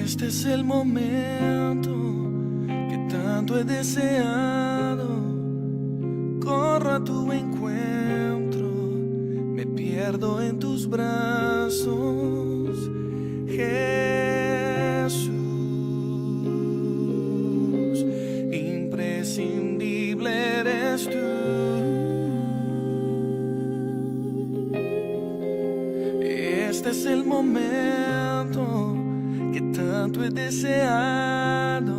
Este es el momento que tanto he deseado. Corro a tu encuentro, me pierdo en tus brazos, Jesús. Imprescindible eres tú. Este es el momento que tanto he deseado.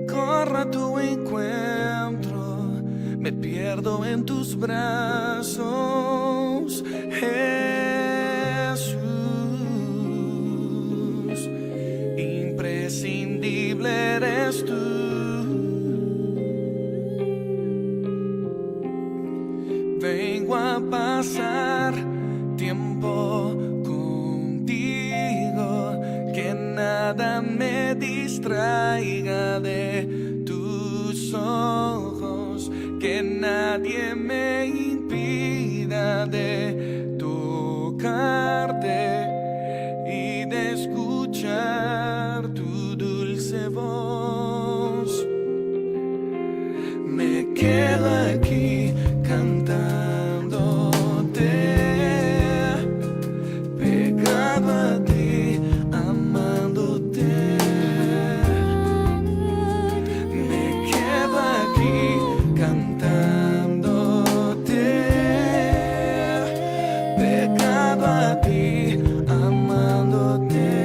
Corro a tu encuentro, me pierdo en tus brazos, Jesús. Imprescindible eres tú. Vengo a pasar tiempo contigo, que nada me distraiga de tus ojos, que nadie me impida de tocarte y de escuchar tu dulce voz. Me quedo aquí cantándote, pegado a ti, amándote. Me quedo aquí cantándote, pegado a ti, amándote,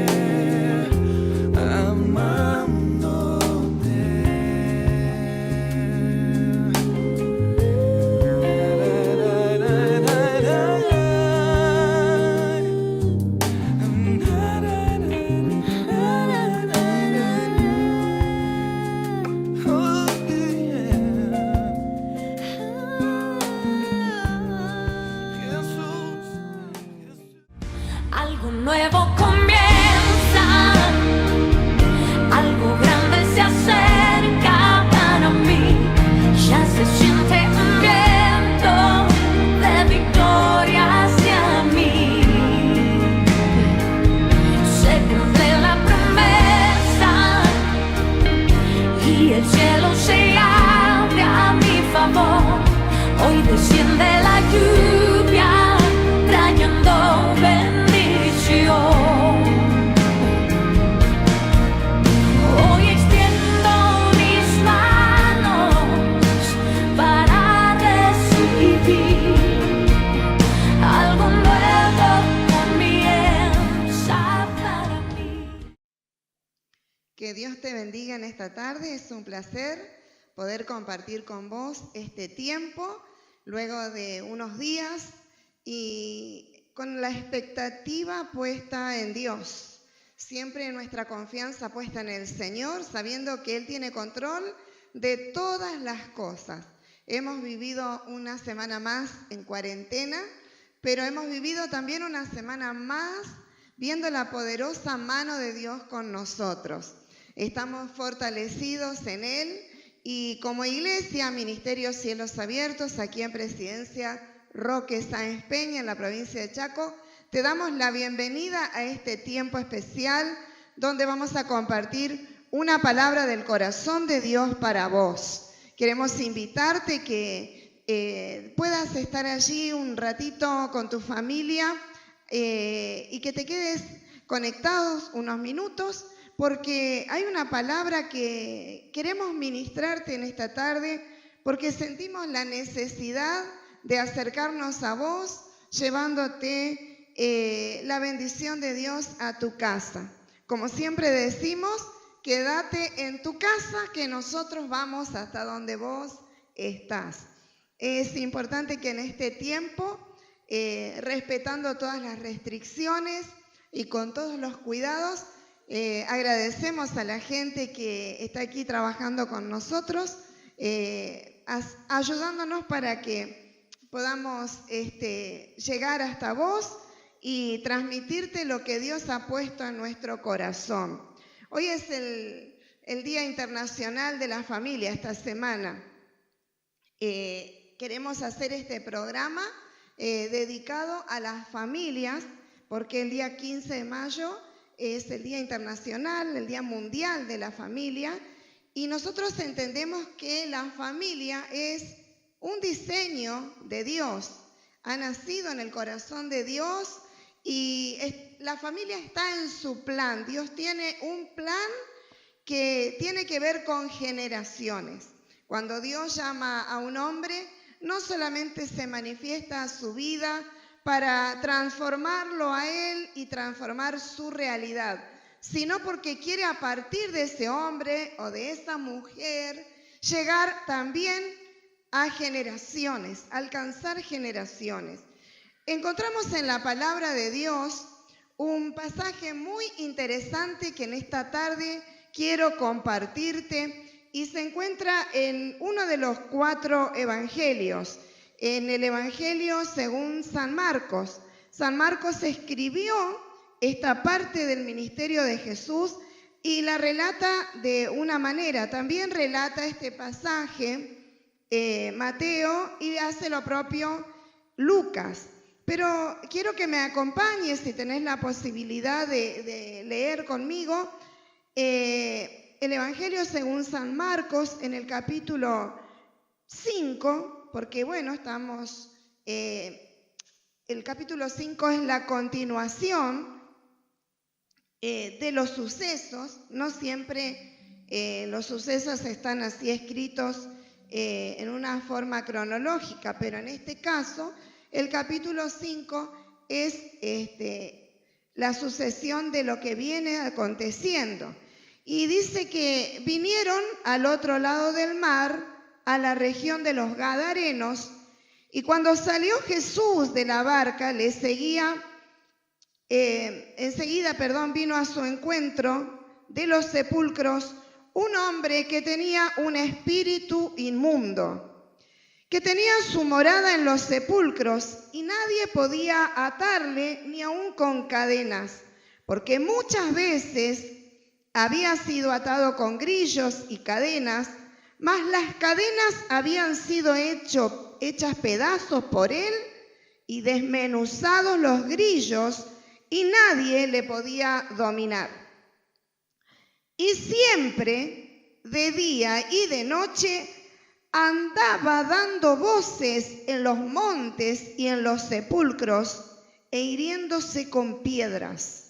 Algo nuevo comienza, algo grande se acerca para mí. Ya se siente un viento de victoria hacia mí. Se cumple la promesa y el cielo se abre a mi favor. Hoy desciende la lluvia trayendo bendición. Hoy extiendo mis manos para recibir algo nuevo comienza para mí. Que Dios te bendiga en esta tarde. Es un placer poder compartir con vos este tiempo luego de unos días y con la expectativa puesta en Dios. Siempre nuestra confianza puesta en el Señor, sabiendo que Él tiene control de todas las cosas. Hemos vivido una semana más en cuarentena, pero hemos vivido también una semana más viendo la poderosa mano de Dios con nosotros. Estamos fortalecidos en Él y como iglesia, Ministerio Cielos Abiertos, aquí en Presidencia Roque Sáenz Peña, en la provincia de Chaco, te damos la bienvenida a este tiempo especial donde vamos a compartir una palabra del corazón de Dios para vos. Queremos invitarte que puedas estar allí un ratito con tu familia y que te quedes conectados unos minutos, porque hay una palabra que queremos ministrarte en esta tarde, porque sentimos la necesidad de acercarnos a vos, llevándote la bendición de Dios a tu casa. Como siempre decimos, quédate en tu casa, que nosotros vamos hasta donde vos estás. Es importante que en este tiempo, respetando todas las restricciones y con todos los cuidados, agradecemos a la gente que está aquí trabajando con nosotros, ayudándonos para que podamos llegar hasta vos y transmitirte lo que Dios ha puesto en nuestro corazón. Hoy es el Día Internacional de la Familia, esta semana. Queremos hacer este programa dedicado a las familias, porque el día 15 de mayo es el Día Internacional, el Día Mundial de la Familia, y nosotros entendemos que la familia es un diseño de Dios, ha nacido en el corazón de Dios y la familia está en su plan. Dios tiene un plan que tiene que ver con generaciones. Cuando Dios llama a un hombre, no solamente se manifiesta su vida para transformarlo a él y transformar su realidad, sino porque quiere a partir de ese hombre o de esa mujer llegar también a generaciones, alcanzar generaciones. Encontramos en la palabra de Dios un pasaje muy interesante que en esta tarde quiero compartirte y se encuentra en uno de los 4 evangelios, en el Evangelio según San Marcos. San Marcos escribió esta parte del ministerio de Jesús y la relata de una manera. También relata este pasaje Mateo y hace lo propio Lucas. Pero quiero que me acompañes, si tenés la posibilidad de leer conmigo, el Evangelio según San Marcos en el capítulo 5, porque bueno, estamos, el capítulo 5 es la continuación de los sucesos. No siempre los sucesos están así escritos en una forma cronológica, pero en este caso el capítulo 5 es la sucesión de lo que viene aconteciendo. Y dice que vinieron al otro lado del mar, a la región de los Gadarenos, y cuando salió Jesús de la barca, le seguía, enseguida vino a su encuentro de los sepulcros un hombre que tenía un espíritu inmundo, que tenía su morada en los sepulcros, y nadie podía atarle ni aun con cadenas, porque muchas veces había sido atado con grillos y cadenas, mas las cadenas habían sido hechas pedazos por él y desmenuzados los grillos, y nadie le podía dominar. Y siempre, de día y de noche, andaba dando voces en los montes y en los sepulcros e hiriéndose con piedras.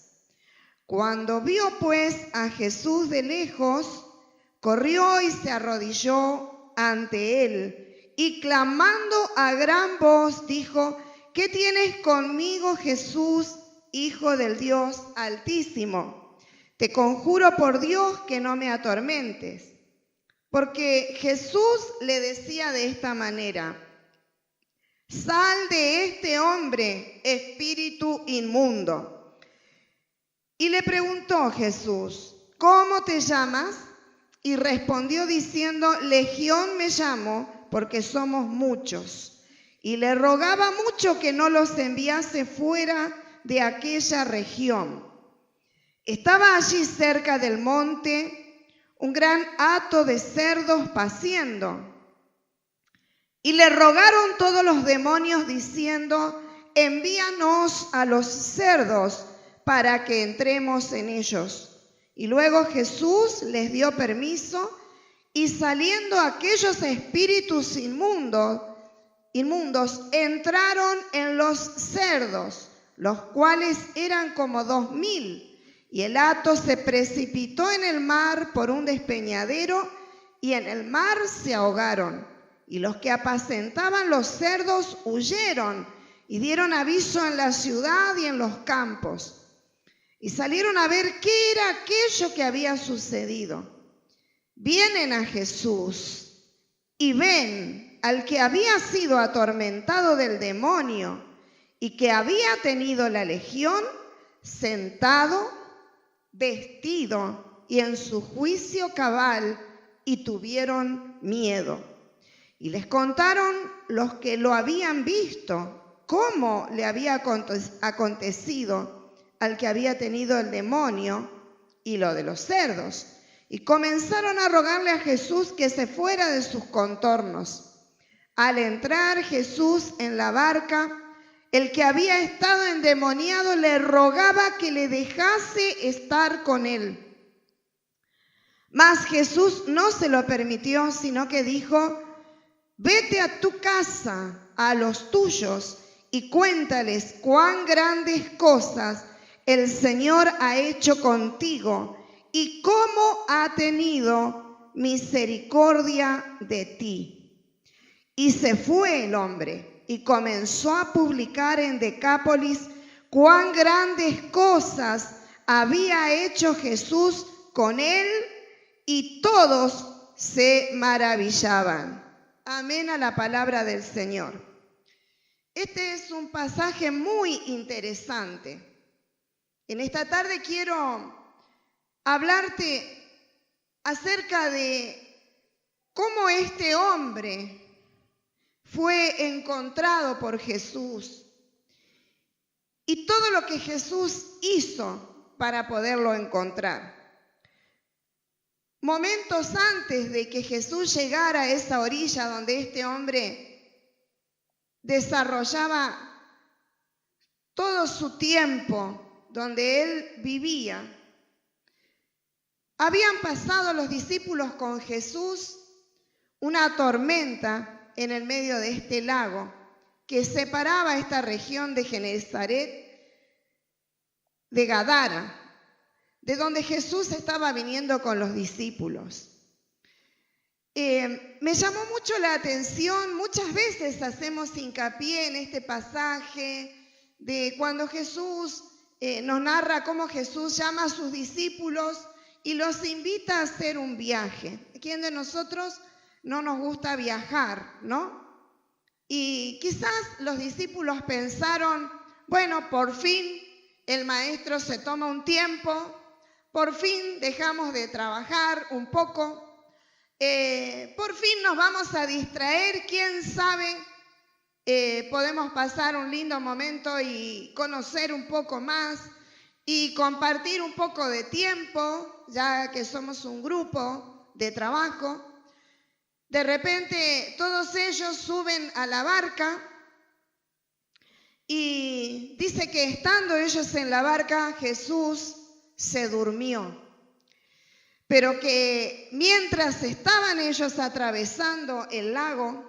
Cuando vio pues a Jesús de lejos, corrió y se arrodilló ante él y clamando a gran voz dijo: ¿Qué tienes conmigo, Jesús, Hijo del Dios Altísimo? Te conjuro por Dios que no me atormentes. Porque Jesús le decía de esta manera: sal de este hombre, espíritu inmundo. Y le preguntó Jesús: ¿cómo te llamas? Y respondió diciendo: Legión me llamo, porque somos muchos. Y le rogaba mucho que no los enviase fuera de aquella región. Estaba allí cerca del monte un gran hato de cerdos paciendo. Y le rogaron todos los demonios diciendo: envíanos a los cerdos para que entremos en ellos. Y luego Jesús les dio permiso, y saliendo aquellos espíritus inmundos entraron en los cerdos, los cuales eran como 2000. Y el hato se precipitó en el mar por un despeñadero, y en el mar se ahogaron. Y los que apacentaban los cerdos huyeron y dieron aviso en la ciudad y en los campos. Y salieron a ver qué era aquello que había sucedido. Vienen a Jesús y ven al que había sido atormentado del demonio y que había tenido la legión, sentado, vestido y en su juicio cabal, y tuvieron miedo. Y les contaron los que lo habían visto cómo le había acontecido al que había tenido el demonio y lo de los cerdos. Y comenzaron a rogarle a Jesús que se fuera de sus contornos. Al entrar Jesús en la barca, el que había estado endemoniado, le rogaba que le dejase estar con él. Mas Jesús no se lo permitió, sino que dijo: vete a tu casa, a los tuyos, y cuéntales cuán grandes cosas el Señor ha hecho contigo y cómo ha tenido misericordia de ti. Y se fue el hombre y comenzó a publicar en Decápolis cuán grandes cosas había hecho Jesús con él, y todos se maravillaban. Amén a la palabra del Señor. Este es un pasaje muy interesante. En esta tarde quiero hablarte acerca de cómo este hombre fue encontrado por Jesús y todo lo que Jesús hizo para poderlo encontrar. Momentos antes de que Jesús llegara a esa orilla donde este hombre desarrollaba todo su tiempo, donde él vivía, habían pasado los discípulos con Jesús una tormenta en el medio de este lago que separaba esta región de Genesaret de Gadara, de donde Jesús estaba viniendo con los discípulos. Me llamó mucho la atención, muchas veces hacemos hincapié en este pasaje de cuando Jesús nos narra cómo Jesús llama a sus discípulos y los invita a hacer un viaje. ¿A quién de nosotros no nos gusta viajar, no? Y quizás los discípulos pensaron, bueno, por fin el maestro se toma un tiempo, por fin dejamos de trabajar un poco, por fin nos vamos a distraer, quién sabe, podemos pasar un lindo momento y conocer un poco más y compartir un poco de tiempo, ya que somos un grupo de trabajo. De repente todos ellos suben a la barca y dice que estando ellos en la barca, Jesús se durmió, pero que mientras estaban ellos atravesando el lago,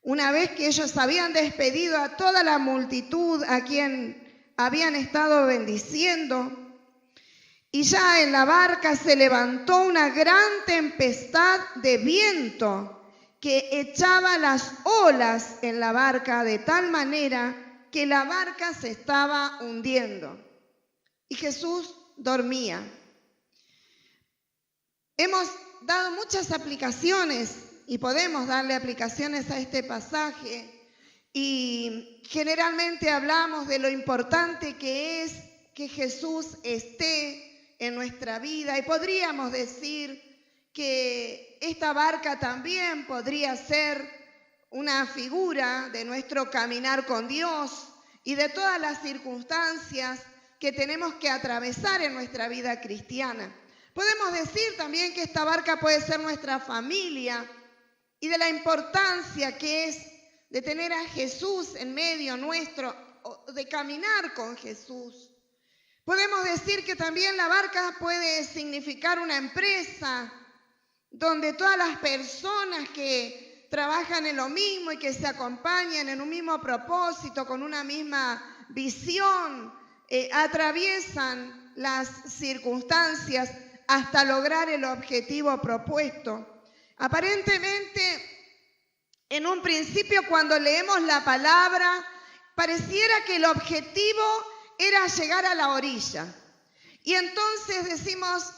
una vez que ellos habían despedido a toda la multitud a quien habían estado bendiciendo, y ya en la barca se levantó una gran tempestad de viento que echaba las olas en la barca de tal manera que la barca se estaba hundiendo. Y Jesús dormía. Hemos dado muchas aplicaciones y podemos darle aplicaciones a este pasaje. Y generalmente hablamos de lo importante que es que Jesús esté en nuestra vida. Y podríamos decir que esta barca también podría ser una figura de nuestro caminar con Dios y de todas las circunstancias que tenemos que atravesar en nuestra vida cristiana. Podemos decir también que esta barca puede ser nuestra familia y de la importancia que es de tener a Jesús en medio nuestro, de caminar con Jesús. Podemos decir que también la barca puede significar una empresa donde todas las personas que trabajan en lo mismo y que se acompañan en un mismo propósito, con una misma visión, atraviesan las circunstancias hasta lograr el objetivo propuesto. Aparentemente, en un principio, cuando leemos la palabra, pareciera que el objetivo era llegar a la orilla. Y entonces decimos,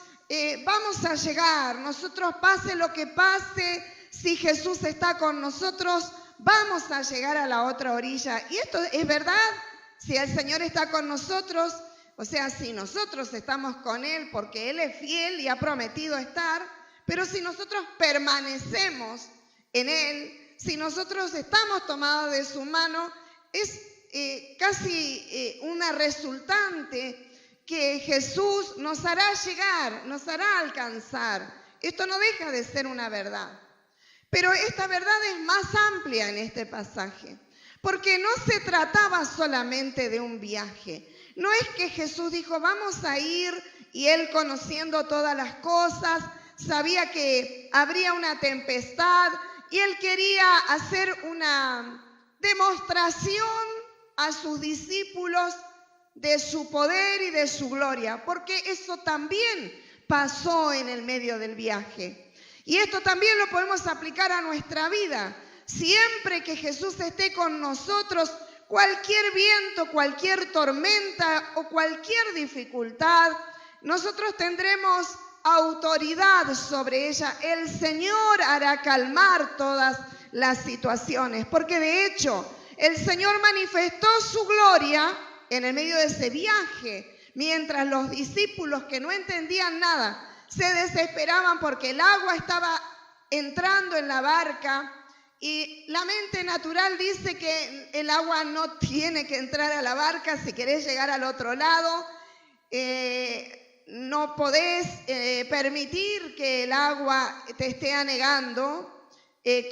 vamos a llegar, nosotros pase lo que pase, si Jesús está con nosotros, vamos a llegar a la otra orilla. Y esto es verdad. Si el Señor está con nosotros, o sea, si nosotros estamos con Él porque Él es fiel y ha prometido estar, pero si nosotros permanecemos en Él, si nosotros estamos tomados de su mano, es casi una resultante que Jesús nos hará llegar, nos hará alcanzar. Esto no deja de ser una verdad. Pero esta verdad es más amplia en este pasaje. porque no se trataba solamente de un viaje. No es que Jesús dijo, vamos a ir, y él, conociendo todas las cosas, sabía que habría una tempestad y él quería hacer una demostración a sus discípulos de su poder y de su gloria, porque eso también pasó en el medio del viaje. Y esto también lo podemos aplicar a nuestra vida. Siempre que Jesús esté con nosotros, cualquier viento, cualquier tormenta o cualquier dificultad, nosotros tendremos autoridad sobre ella. El Señor hará calmar todas las situaciones, porque de hecho el Señor manifestó su gloria en el medio de ese viaje, mientras los discípulos, que no entendían nada, se desesperaban porque el agua estaba entrando en la barca. Y la mente natural dice que el agua no tiene que entrar a la barca si querés llegar al otro lado. No podés permitir que el agua te esté anegando.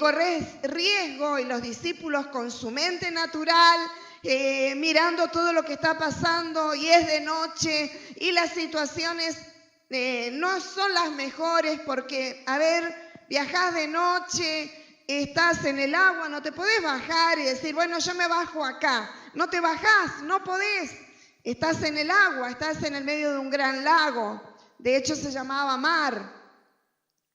Corres riesgo, y los discípulos con su mente natural, mirando todo lo que está pasando, y es de noche y las situaciones no son las mejores, porque, a ver, viajás de noche, estás en el agua, no te podés bajar y decir, bueno, yo me bajo acá. No te bajás, no podés. Estás en el agua, estás en el medio de un gran lago. De hecho, se llamaba mar,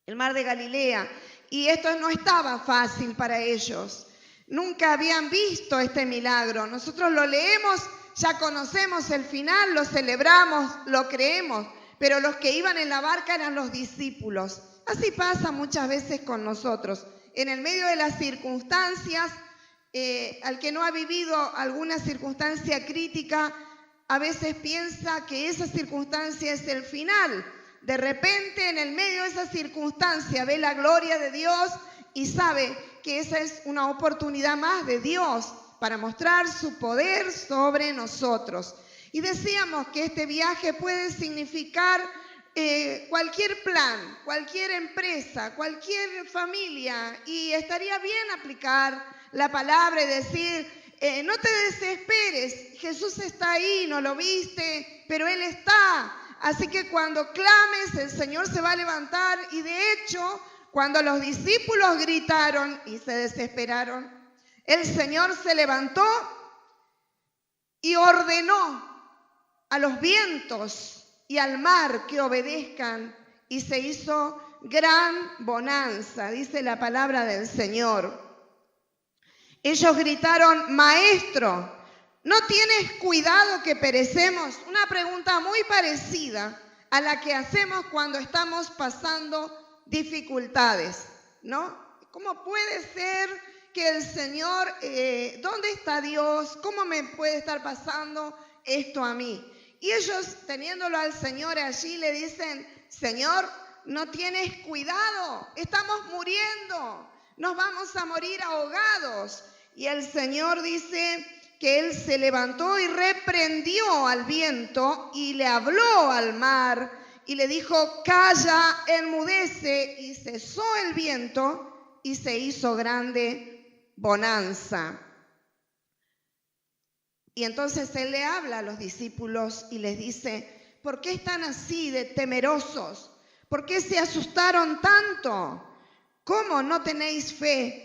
el mar de Galilea. Y esto no estaba fácil para ellos. Nunca habían visto este milagro. Nosotros lo leemos, ya conocemos el final, lo celebramos, lo creemos. Pero los que iban en la barca eran los discípulos. Así pasa muchas veces con nosotros. En el medio de las circunstancias, al que no ha vivido alguna circunstancia crítica, a veces piensa que esa circunstancia es el final. De repente, en el medio de esa circunstancia, ve la gloria de Dios y sabe que esa es una oportunidad más de Dios para mostrar su poder sobre nosotros. Y decíamos que este viaje puede significar cualquier plan, cualquier empresa, cualquier familia, y estaría bien aplicar la palabra y decir, no te desesperes, Jesús está ahí, no lo viste, pero Él está. Así que cuando clames, el Señor se va a levantar. Y de hecho, cuando los discípulos gritaron y se desesperaron, el Señor se levantó y ordenó a los vientos y al mar que obedezcan, y se hizo gran bonanza, dice la palabra del Señor. Ellos gritaron, Maestro, ¿no tienes cuidado que perecemos? Una pregunta muy parecida a la que hacemos cuando estamos pasando dificultades, ¿no? ¿Cómo puede ser que el Señor, dónde está Dios? ¿Cómo me puede estar pasando esto a mí? Y ellos, teniéndolo al Señor allí, le dicen, Señor, ¿no tienes cuidado? Estamos muriendo, nos vamos a morir ahogados. Y el Señor dice que Él se levantó y reprendió al viento y le habló al mar y le dijo, calla, enmudece, y cesó el viento y se hizo grande bonanza. Y entonces Él le habla a los discípulos y les dice, ¿por qué están así de temerosos? ¿Por qué se asustaron tanto? ¿Cómo no tenéis fe?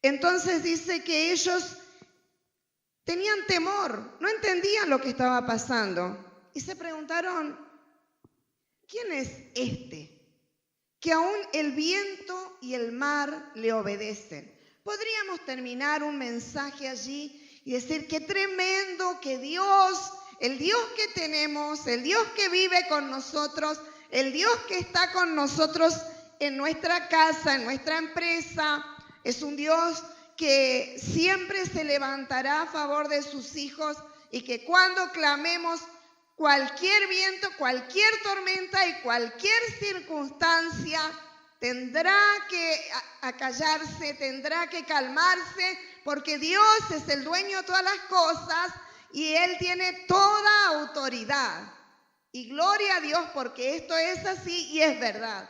Entonces dice que ellos tenían temor, no entendían lo que estaba pasando. Y se preguntaron, ¿quién es este? Que aún el viento y el mar le obedecen. Podríamos terminar un mensaje allí y decir, qué tremendo que Dios, el Dios que tenemos, el Dios que vive con nosotros, el Dios que está con nosotros en nuestra casa, en nuestra empresa, es un Dios que siempre se levantará a favor de sus hijos, y que cuando clamemos, cualquier viento, cualquier tormenta y cualquier circunstancia tendrá que acallarse, tendrá que calmarse, porque Dios es el dueño de todas las cosas y Él tiene toda autoridad. Y gloria a Dios, porque esto es así y es verdad.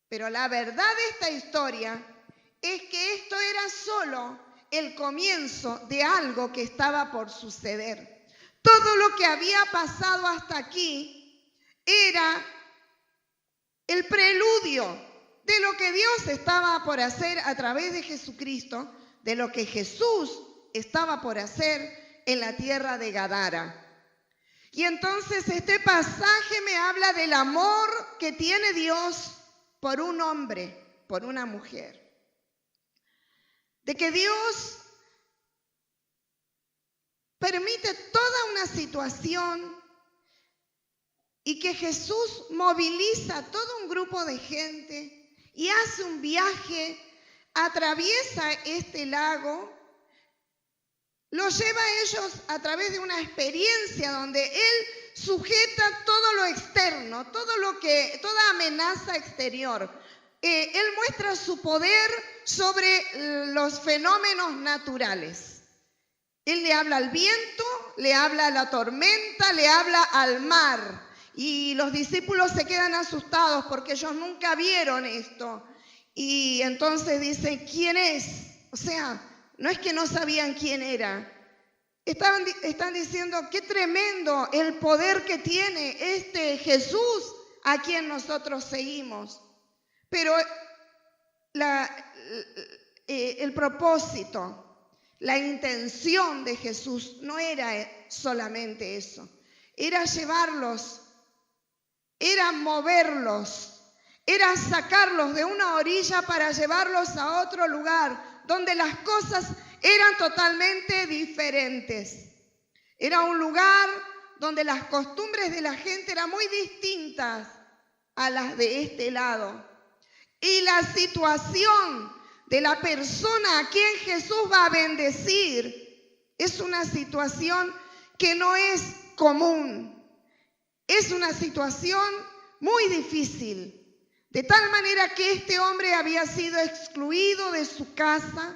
Pero la verdad de esta historia es que esto era solo el comienzo de algo que estaba por suceder. Todo lo que había pasado hasta aquí era el preludio de lo que Dios estaba por hacer a través de Jesucristo, de lo que Jesús estaba por hacer en la tierra de Gadara. Y entonces este pasaje me habla del amor que tiene Dios por un hombre, por una mujer. De que Dios permite toda una situación y que Jesús moviliza a todo un grupo de gente y hace un viaje, atraviesa este lago, los lleva a ellos a través de una experiencia donde Él sujeta todo lo externo, toda amenaza exterior. Él muestra su poder sobre los fenómenos naturales. Él le habla al viento, le habla a la tormenta, le habla al mar. Y los discípulos se quedan asustados porque ellos nunca vieron esto. Y entonces dicen, ¿quién es? O sea, no es que no sabían quién era. Están diciendo, qué tremendo el poder que tiene este Jesús a quien nosotros seguimos. Pero el propósito, la intención de Jesús no era solamente eso. Era llevarlos, era moverlos, era sacarlos de una orilla para llevarlos a otro lugar donde las cosas eran totalmente diferentes. Era un lugar donde las costumbres de la gente eran muy distintas a las de este lado. Y la situación de la persona a quien Jesús va a bendecir es una situación que no es común. Es una situación muy difícil. De tal manera que este hombre había sido excluido de su casa.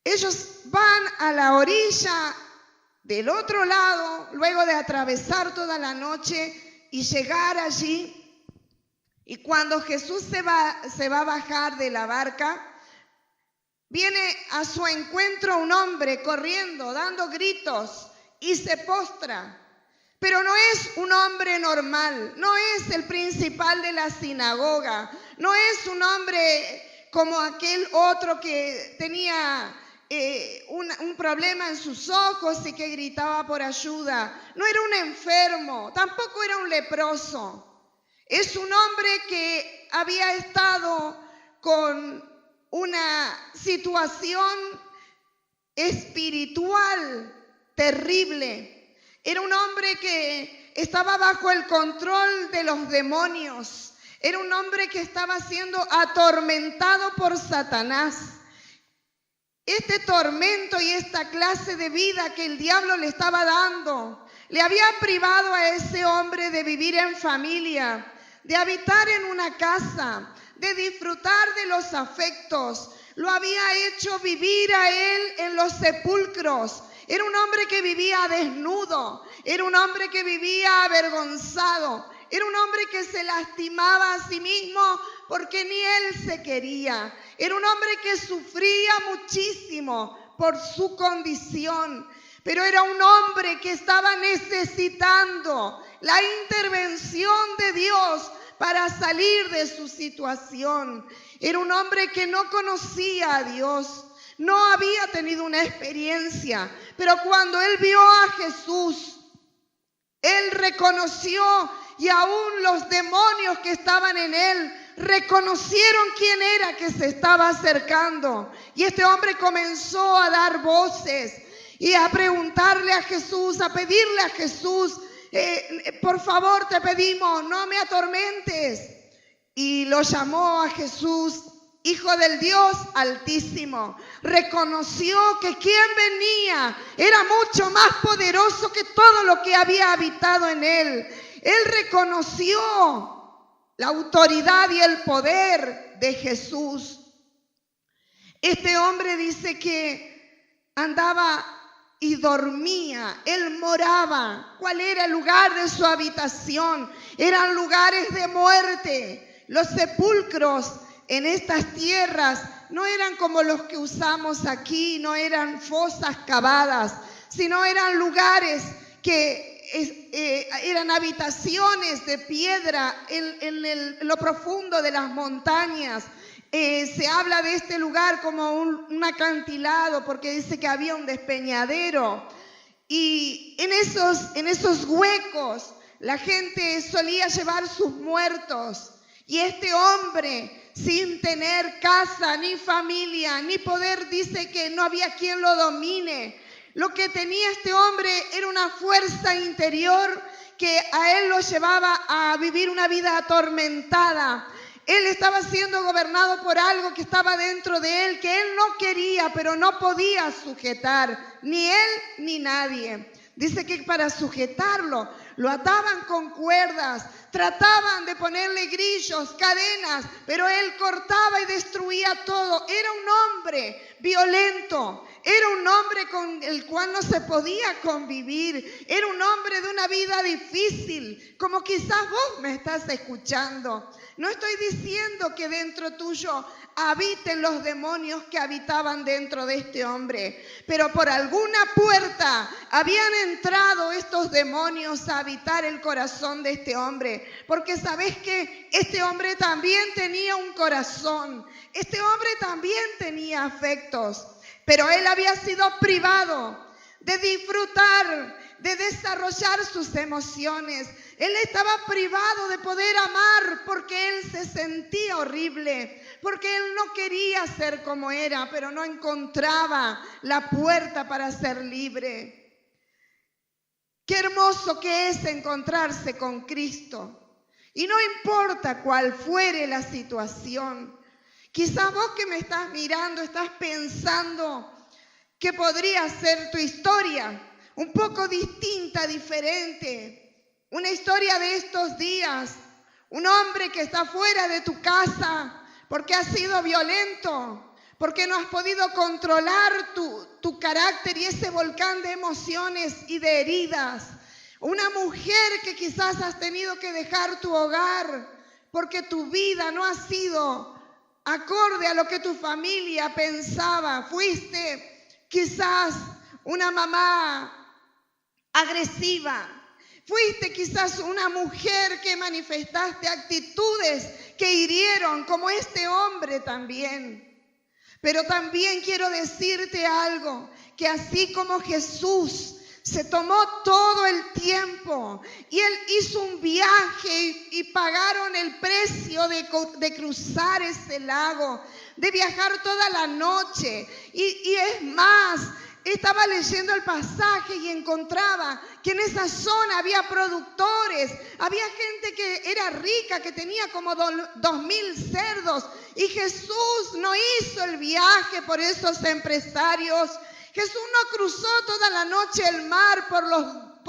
Ellos van a la orilla del otro lado, luego de atravesar toda la noche y llegar allí. Y cuando Jesús se va a bajar de la barca, viene a su encuentro un hombre corriendo, dando gritos y se postra. Pero no es un hombre normal, no es el principal de la sinagoga, no es un hombre como aquel otro que tenía un problema en sus ojos y que gritaba por ayuda. No era un enfermo, tampoco era un leproso. Es un hombre que había estado con una situación espiritual terrible. Era un hombre que estaba bajo el control de los demonios. Era un hombre que estaba siendo atormentado por Satanás. Este tormento y esta clase de vida que el diablo le estaba dando, le había privado a ese hombre de vivir en familia, de habitar en una casa, de disfrutar de los afectos. Lo había hecho vivir a él en los sepulcros. Era un hombre que vivía desnudo, era un hombre que vivía avergonzado, era un hombre que se lastimaba a sí mismo porque ni él se quería. Era un hombre que sufría muchísimo por su condición, pero era un hombre que estaba necesitando la intervención de Dios para salir de su situación. Era un hombre que no conocía a Dios. No había tenido una experiencia, pero cuando él vio a Jesús, él reconoció y aún los demonios que estaban en él reconocieron quién era que se estaba acercando. Y este hombre comenzó a dar voces y a preguntarle a Jesús, a pedirle a Jesús, por favor te pedimos, no me atormentes. Y lo llamó a Jesús Hijo del Dios Altísimo. Reconoció que quien venía era mucho más poderoso que todo lo que había habitado en él. Él reconoció la autoridad y el poder de Jesús. Este hombre dice que andaba y dormía, él moraba. ¿Cuál era el lugar de su habitación? Eran lugares de muerte. Los sepulcros en estas tierras no eran como los que usamos aquí, no eran fosas cavadas, sino eran lugares que eran habitaciones de piedra en lo profundo de las montañas. Se habla de este lugar como un acantilado porque dice que había un despeñadero. Y en esos huecos la gente solía llevar sus muertos. Y este hombre, sin tener casa, ni familia, ni poder, dice que no había quien lo domine. Lo que tenía este hombre era una fuerza interior que a él lo llevaba a vivir una vida atormentada. Él estaba siendo gobernado por algo que estaba dentro de él, que él no quería, pero no podía sujetar, ni él ni nadie. Dice que para sujetarlo, lo ataban con cuerdas, trataban de ponerle grillos, cadenas, pero él cortaba y destruía todo. Era un hombre violento, era un hombre con el cual no se podía convivir, era un hombre de una vida difícil, como quizás vos me estás escuchando. No estoy diciendo que dentro tuyo habiten los demonios que habitaban dentro de este hombre, pero por alguna puerta habían entrado estos demonios a habitar el corazón de este hombre, porque sabes que este hombre también tenía un corazón, este hombre también tenía afectos, pero él había sido privado de disfrutar, de desarrollar sus emociones. Él estaba privado de poder amar porque él se sentía horrible, porque él no quería ser como era, pero no encontraba la puerta para ser libre. Qué hermoso que es encontrarse con Cristo. Y no importa cuál fuere la situación. Quizás vos que me estás mirando estás pensando que podría ser tu historia un poco distinta, diferente. Una historia de estos días, un hombre que está fuera de tu casa porque ha sido violento, porque no has podido controlar tu carácter y ese volcán de emociones y de heridas. Una mujer que quizás has tenido que dejar tu hogar porque tu vida no ha sido acorde a lo que tu familia pensaba. Fuiste quizás una mamá agresiva. Fuiste quizás una mujer que manifestaste actitudes que hirieron, como este hombre también. Pero también quiero decirte algo, que así como Jesús se tomó todo el tiempo y él hizo un viaje y pagaron el precio de cruzar ese lago, de viajar toda la noche. Y es más, estaba leyendo el pasaje y encontraba que en esa zona había productores, había gente que era rica, que tenía como 2.000 cerdos. Y Jesús no hizo el viaje por esos empresarios. Jesús no cruzó toda la noche el mar por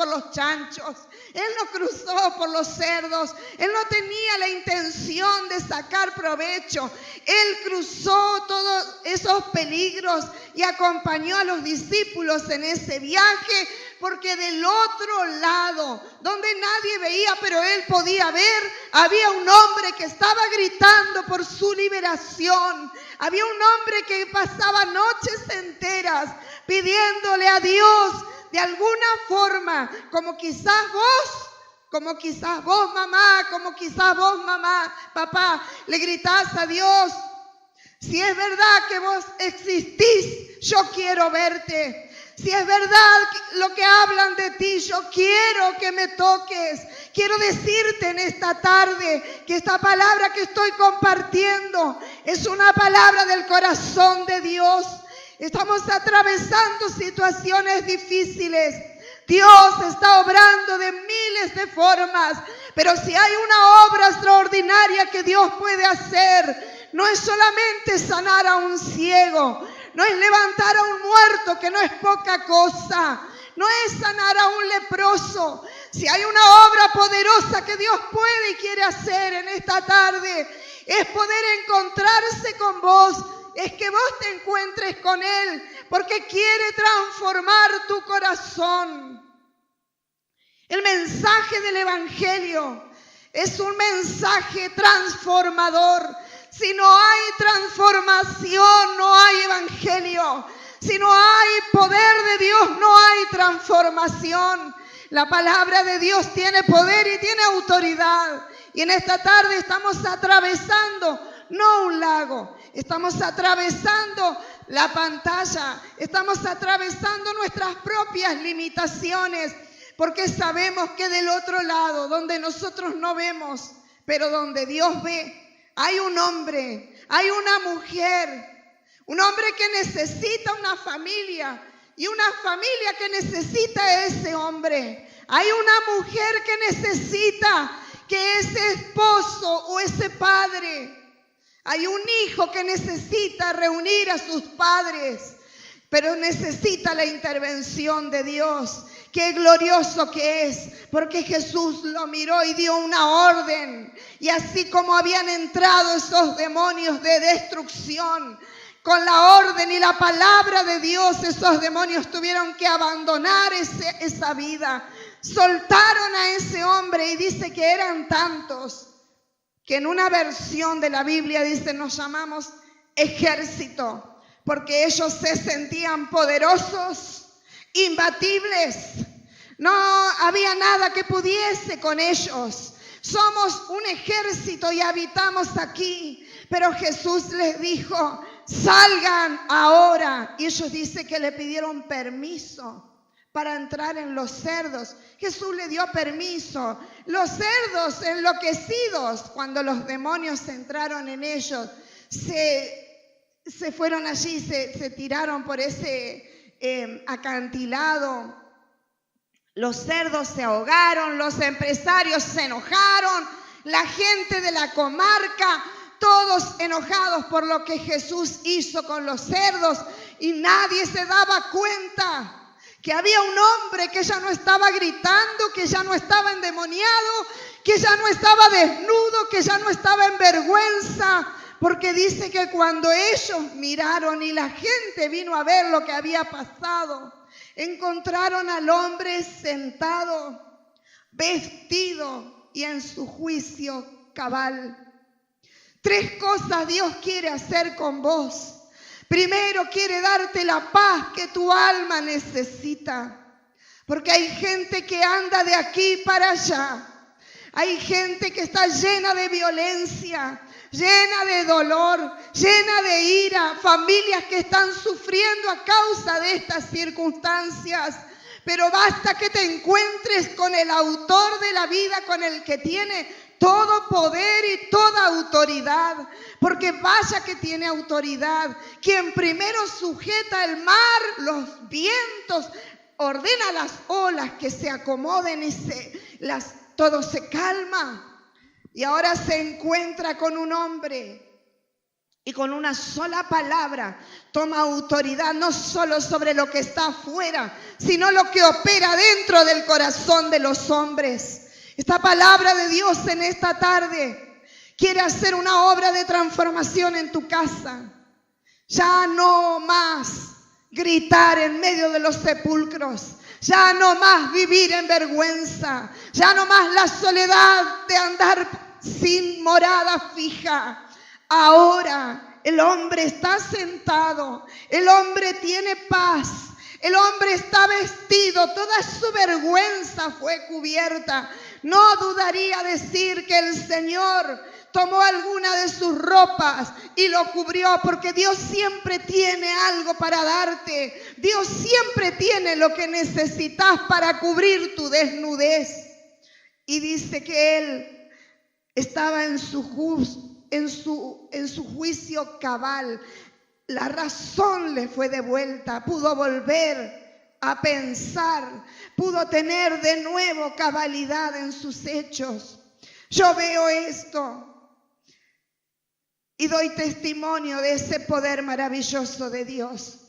los chanchos. Él no cruzó por los cerdos. Él no tenía la intención de sacar provecho. Él cruzó todos esos peligros y acompañó a los discípulos en ese viaje, porque del otro lado, donde nadie veía, pero él podía ver, había un hombre que estaba gritando por su liberación. Había un hombre que pasaba noches enteras pidiéndole a Dios de alguna forma, como quizás vos mamá, como quizás vos mamá, papá, le gritás a Dios: si es verdad que vos existís, yo quiero verte. Si es verdad lo que hablan de ti, yo quiero que me toques. Quiero decirte en esta tarde que esta palabra que estoy compartiendo es una palabra del corazón de Dios. Estamos atravesando situaciones difíciles. Dios está obrando de miles de formas, pero si hay una obra extraordinaria que Dios puede hacer, no es solamente sanar a un ciego, no es levantar a un muerto, que no es poca cosa, no es sanar a un leproso. Si hay una obra poderosa que Dios puede y quiere hacer en esta tarde, es poder encontrarse con vos, es que vos te encuentres con Él, porque quiere transformar tu corazón. El mensaje del Evangelio es un mensaje transformador. Si no hay transformación, no hay evangelio. Si no hay poder de Dios, no hay transformación. La palabra de Dios tiene poder y tiene autoridad. Y en esta tarde estamos atravesando, no un lago, estamos atravesando la pantalla, estamos atravesando nuestras propias limitaciones, porque sabemos que del otro lado, donde nosotros no vemos, pero donde Dios ve, hay un hombre, hay una mujer, un hombre que necesita una familia y una familia que necesita a ese hombre. Hay una mujer que necesita que ese esposo o ese padre. Hay un hijo que necesita reunir a sus padres, pero necesita la intervención de Dios. Qué glorioso que es, porque Jesús lo miró y dio una orden. Y así como habían entrado esos demonios de destrucción, con la orden y la palabra de Dios, esos demonios tuvieron que abandonar esa vida. Soltaron a ese hombre y dice que eran tantos, que en una versión de la Biblia dice, nos llamamos ejército, porque ellos se sentían poderosos, imbatibles. No había nada que pudiese con ellos. Somos un ejército y habitamos aquí. Pero Jesús les dijo, salgan ahora. Y ellos dicen que le pidieron permiso para entrar en los cerdos. Jesús le dio permiso. Los cerdos enloquecidos, cuando los demonios entraron en ellos, se fueron allí, se tiraron por ese acantilado. Los cerdos se ahogaron, los empresarios se enojaron, la gente de la comarca, todos enojados por lo que Jesús hizo con los cerdos, y nadie se daba cuenta que había un hombre que ya no estaba gritando, que ya no estaba endemoniado, que ya no estaba desnudo, que ya no estaba en vergüenza, porque dice que cuando ellos miraron y la gente vino a ver lo que había pasado, encontraron al hombre sentado, vestido y en su juicio cabal. 3 cosas Dios quiere hacer con vos. Primero, quiere darte la paz que tu alma necesita. Porque hay gente que anda de aquí para allá. Hay gente que está llena de violencia, llena de dolor, llena de ira. Familias que están sufriendo a causa de estas circunstancias. Pero basta que te encuentres con el autor de la vida, con el que tiene todo poder y toda autoridad, porque vaya que tiene autoridad, quien primero sujeta el mar, los vientos, ordena las olas que se acomoden y todo se calma. Y ahora se encuentra con un hombre y con una sola palabra toma autoridad no solo sobre lo que está afuera, sino lo que opera dentro del corazón de los hombres. Esta palabra de Dios en esta tarde quiere hacer una obra de transformación en tu casa. Ya no más gritar en medio de los sepulcros. Ya no más vivir en vergüenza. Ya no más la soledad de andar sin morada fija. Ahora el hombre está sentado. El hombre tiene paz. El hombre está vestido. Toda su vergüenza fue cubierta. No dudaría decir que el Señor tomó alguna de sus ropas y lo cubrió, porque Dios siempre tiene algo para darte. Dios siempre tiene lo que necesitas para cubrir tu desnudez. Y dice que Él estaba en su juicio cabal. La razón le fue devuelta, pudo volver a pensar, pudo tener de nuevo cabalidad en sus hechos. Yo veo esto y doy testimonio de ese poder maravilloso de Dios,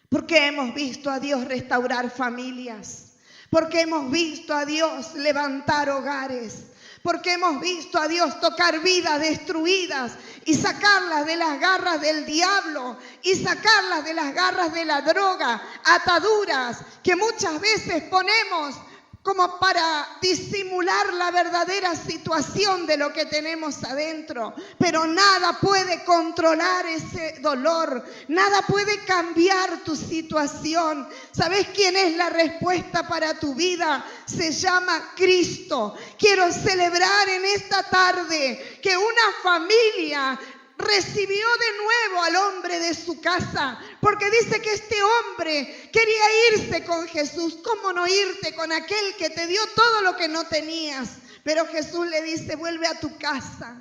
porque hemos visto a Dios restaurar familias, porque hemos visto a Dios levantar hogares, porque hemos visto a Dios tocar vidas destruidas y sacarlas de las garras del diablo y sacarlas de las garras de la droga, ataduras que muchas veces ponemos como para disimular la verdadera situación de lo que tenemos adentro. Pero nada puede controlar ese dolor, nada puede cambiar tu situación. ¿Sabes quién es la respuesta para tu vida? Se llama Cristo. Quiero celebrar en esta tarde que una familia recibió de nuevo al hombre de su casa, porque dice que este hombre quería irse con Jesús. ¿Cómo no irte con aquel que te dio todo lo que no tenías? Pero Jesús le dice: vuelve a tu casa,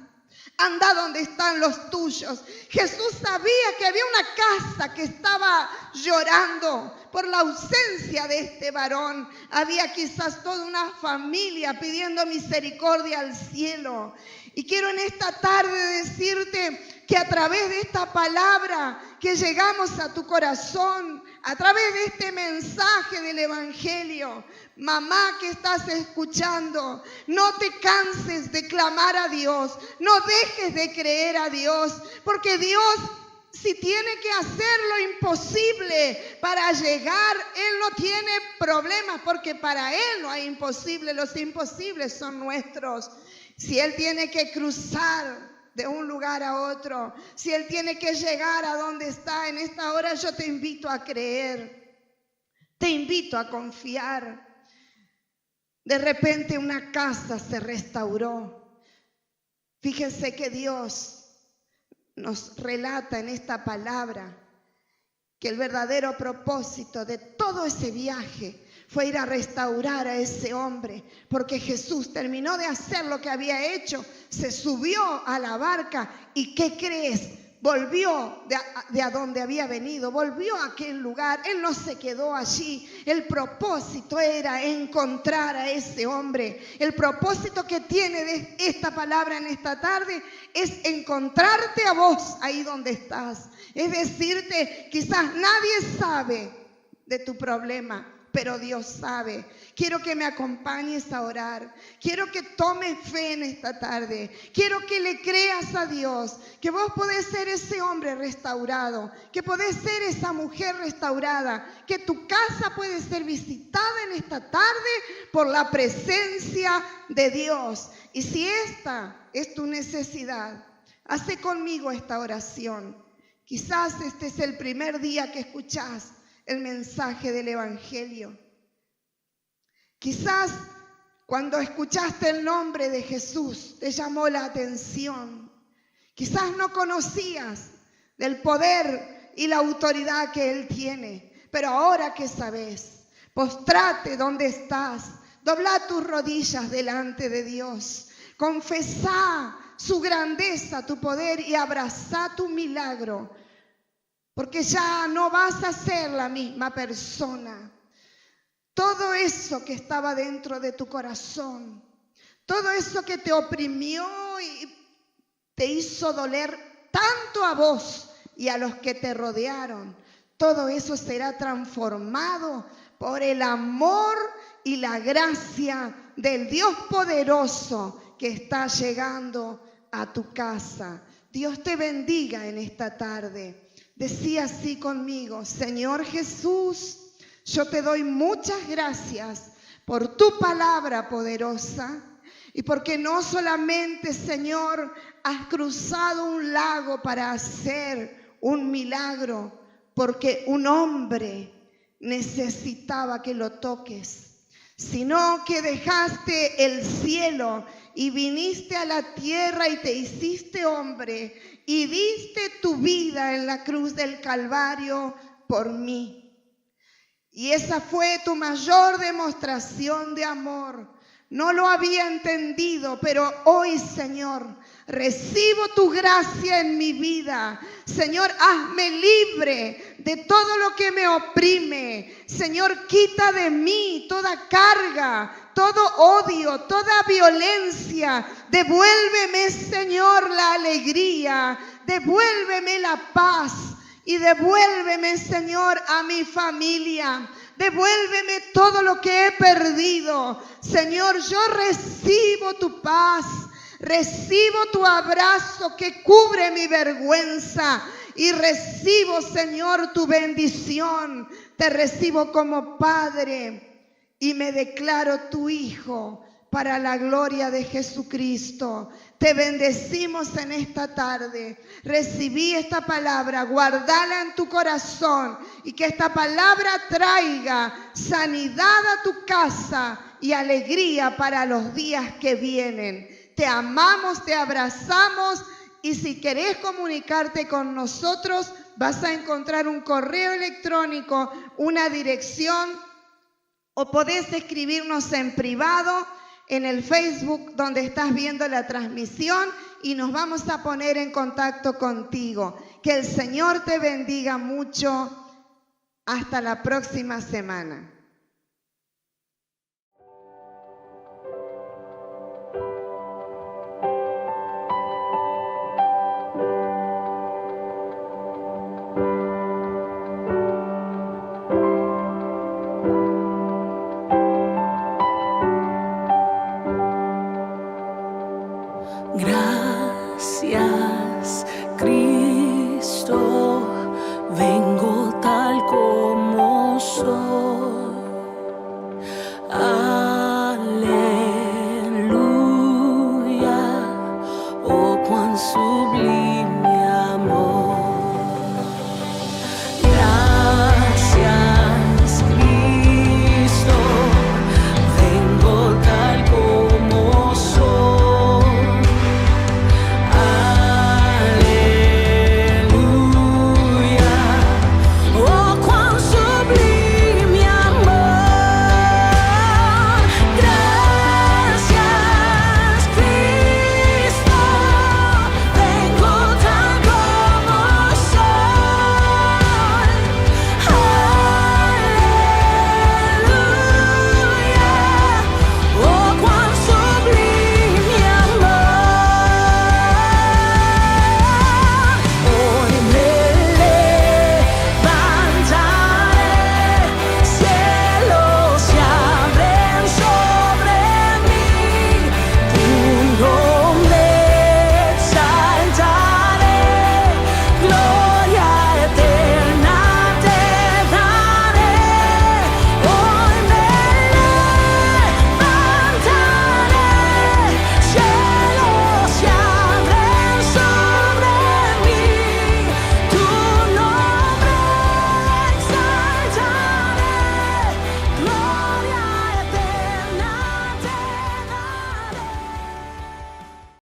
anda donde están los tuyos. Jesús sabía que había una casa que estaba llorando por la ausencia de este varón. Había quizás toda una familia pidiendo misericordia al cielo. Y quiero en esta tarde decirte que a través de esta palabra que llegamos a tu corazón, a través de este mensaje del Evangelio, mamá que estás escuchando, no te canses de clamar a Dios, no dejes de creer a Dios, porque Dios, si tiene que hacer lo imposible para llegar, Él no tiene problemas, porque para Él no hay imposible, los imposibles son nuestros. Si Él tiene que cruzar de un lugar a otro, si Él tiene que llegar a donde está en esta hora, yo te invito a creer, te invito a confiar. De repente una casa se restauró. Fíjense que Dios nos relata en esta palabra que el verdadero propósito de todo ese viaje fue ir a restaurar a ese hombre, porque Jesús terminó de hacer lo que había hecho, se subió a la barca y ¿qué crees? Volvió de a donde había venido, volvió a aquel lugar. Él no se quedó allí. El propósito era encontrar a ese hombre. El propósito que tiene de esta palabra en esta tarde es encontrarte a vos ahí donde estás. Es decirte, quizás nadie sabe de tu problema, pero Dios sabe. Quiero que me acompañes a orar. Quiero que tomes fe en esta tarde. Quiero que le creas a Dios, que vos podés ser ese hombre restaurado, que podés ser esa mujer restaurada, que tu casa puede ser visitada en esta tarde por la presencia de Dios. Y si esta es tu necesidad, hace conmigo esta oración. Quizás este es el primer día que escuchás el mensaje del Evangelio. Quizás cuando escuchaste el nombre de Jesús te llamó la atención. Quizás no conocías del poder y la autoridad que Él tiene, pero ahora que sabes, postrate donde estás, dobla tus rodillas delante de Dios, confesá su grandeza, tu poder y abrazá tu milagro. Porque ya no vas a ser la misma persona. Todo eso que estaba dentro de tu corazón, todo eso que te oprimió y te hizo doler tanto a vos y a los que te rodearon, todo eso será transformado por el amor y la gracia del Dios poderoso que está llegando a tu casa. Dios te bendiga en esta tarde. Decía así conmigo: Señor Jesús, yo te doy muchas gracias por tu palabra poderosa y porque no solamente, Señor, has cruzado un lago para hacer un milagro, porque un hombre necesitaba que lo toques, sino que dejaste el cielo y viniste a la tierra y te hiciste hombre y diste tu vida en la cruz del Calvario por mí. Y esa fue tu mayor demostración de amor. No lo había entendido, pero hoy, Señor, recibo tu gracia en mi vida. Señor, hazme libre de todo lo que me oprime. Señor, quita de mí toda carga, todo odio, toda violencia. Devuélveme, Señor, la alegría. Devuélveme la paz. Y devuélveme, Señor, a mi familia. Devuélveme todo lo que he perdido. Señor, yo recibo tu paz. Recibo tu abrazo que cubre mi vergüenza. Y recibo, Señor, tu bendición. Te recibo como Padre. y me declaro tu hijo para la gloria de Jesucristo. Te bendecimos en esta tarde. Recibí esta palabra, guardala en tu corazón y que esta palabra traiga sanidad a tu casa y alegría para los días que vienen. Te amamos, te abrazamos y si querés comunicarte con nosotros, vas a encontrar un correo electrónico, una dirección o podés escribirnos en privado en el Facebook donde estás viendo la transmisión y nos vamos a poner en contacto contigo. Que el Señor te bendiga mucho. Hasta la próxima semana. Gracias.